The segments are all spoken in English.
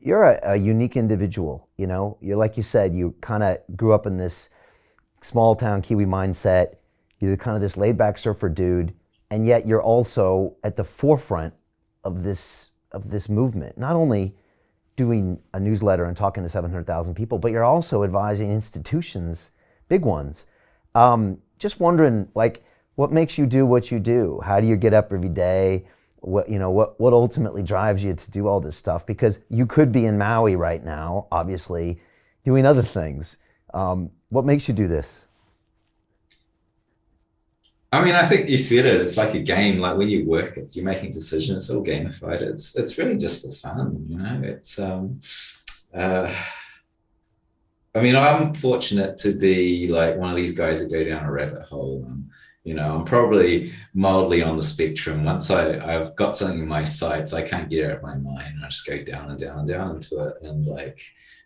you're a unique individual. You know, you're like you said, you kind of grew up in this small town Kiwi mindset. You're kind of this laid back surfer dude, and yet you're also at the forefront of this movement. Not only doing a newsletter and talking to 700,000 people, but you're also advising institutions, big ones. Just wondering, like, what makes you do what you do? How do you get up every day? What ultimately drives you to do all this stuff? Because you could be in Maui right now, obviously, doing other things. What makes you do this? I mean, I think you said it. It's like a game. Like when you work, it's you're making decisions. It's all gamified. It's really just for fun, you know. Uh, I mean, I'm fortunate to be like one of these guys that go down a rabbit hole. I'm probably mildly on the spectrum. Once I've got something in my sights, I can't get it out of my mind. I just go down and down and down into it, and like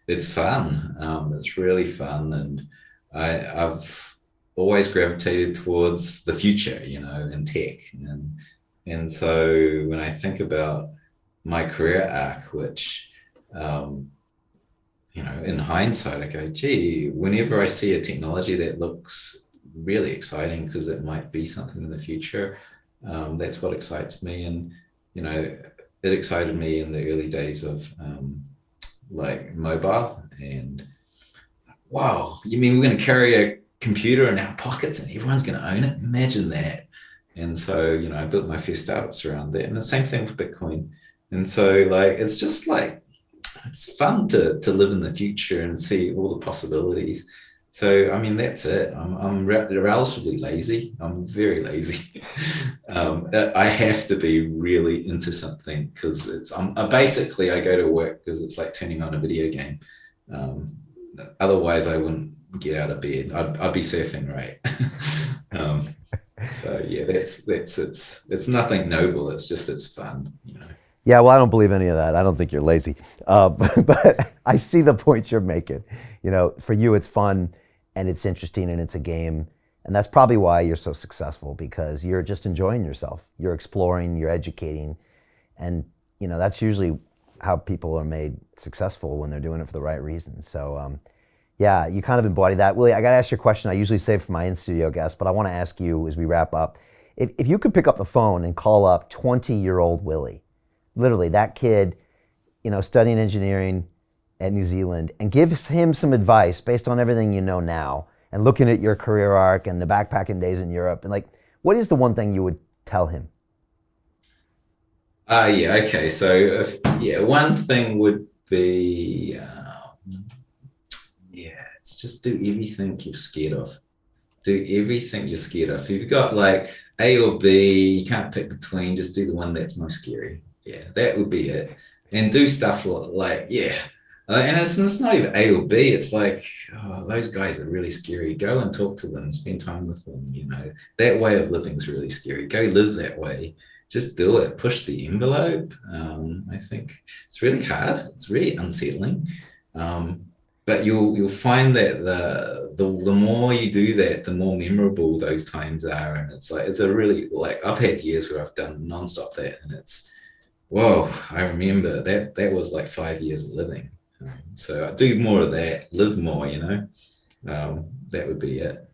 it's fun. It's really fun, and I've always gravitated towards the future, you know, in tech, and so when I think about my career arc, which um, in hindsight, I go, gee, whenever I see a technology that looks really exciting because it might be something in the future, that's what excites me. And, it excited me in the early days of like mobile. And wow, you mean we're going to carry a computer in our pockets and everyone's going to own it? Imagine that. And so, I built my first startups around that. And the same thing with Bitcoin. And so, like, it's just like, it's fun to live in the future and see all the possibilities. So, I mean, that's it. I'm relatively lazy. I'm very lazy. I have to be really into something because basically I go to work because it's like turning on a video game. Um, Otherwise, I wouldn't get out of bed. I'd be surfing, right? um, so yeah, it's nothing noble. It's fun. Yeah, well, I don't believe any of that. I don't think you're lazy. But I see the points you're making. You know, for you, it's fun and it's interesting and it's a game. And that's probably why you're so successful because you're just enjoying yourself. You're exploring, you're educating. And, that's usually how people are made successful when they're doing it for the right reasons. So, yeah, you kind of embody that. Willie, I got to ask you a question I usually save for my in-studio guests, but I want to ask you as we wrap up. If you could pick up the phone and call up 20-year-old Willie, literally that kid, studying engineering at New Zealand, and give him some advice based on everything you know now, and looking at your career arc and the backpacking days in Europe, and like, what is the one thing you would tell him? Yeah, okay. So, yeah, one thing would be, yeah, it's just do everything you're scared of. Do everything you're scared of. If you've got like A or B, you can't pick between, just do the one that's most scary. Yeah, that would be it. And do stuff like yeah. And it's not even A or B. It's like, oh, those guys are really scary. Go and talk to them, spend time with them. That way of living is really scary. Go live that way. Just do it. Push the envelope. I think it's really hard. It's really unsettling. Um, but you'll find that the more you do that, the more memorable those times are. And it's like it's a really like I've had years where I've done nonstop that, and it's whoa, I remember that was like 5 years of living. So I do more of that, live more. That would be it.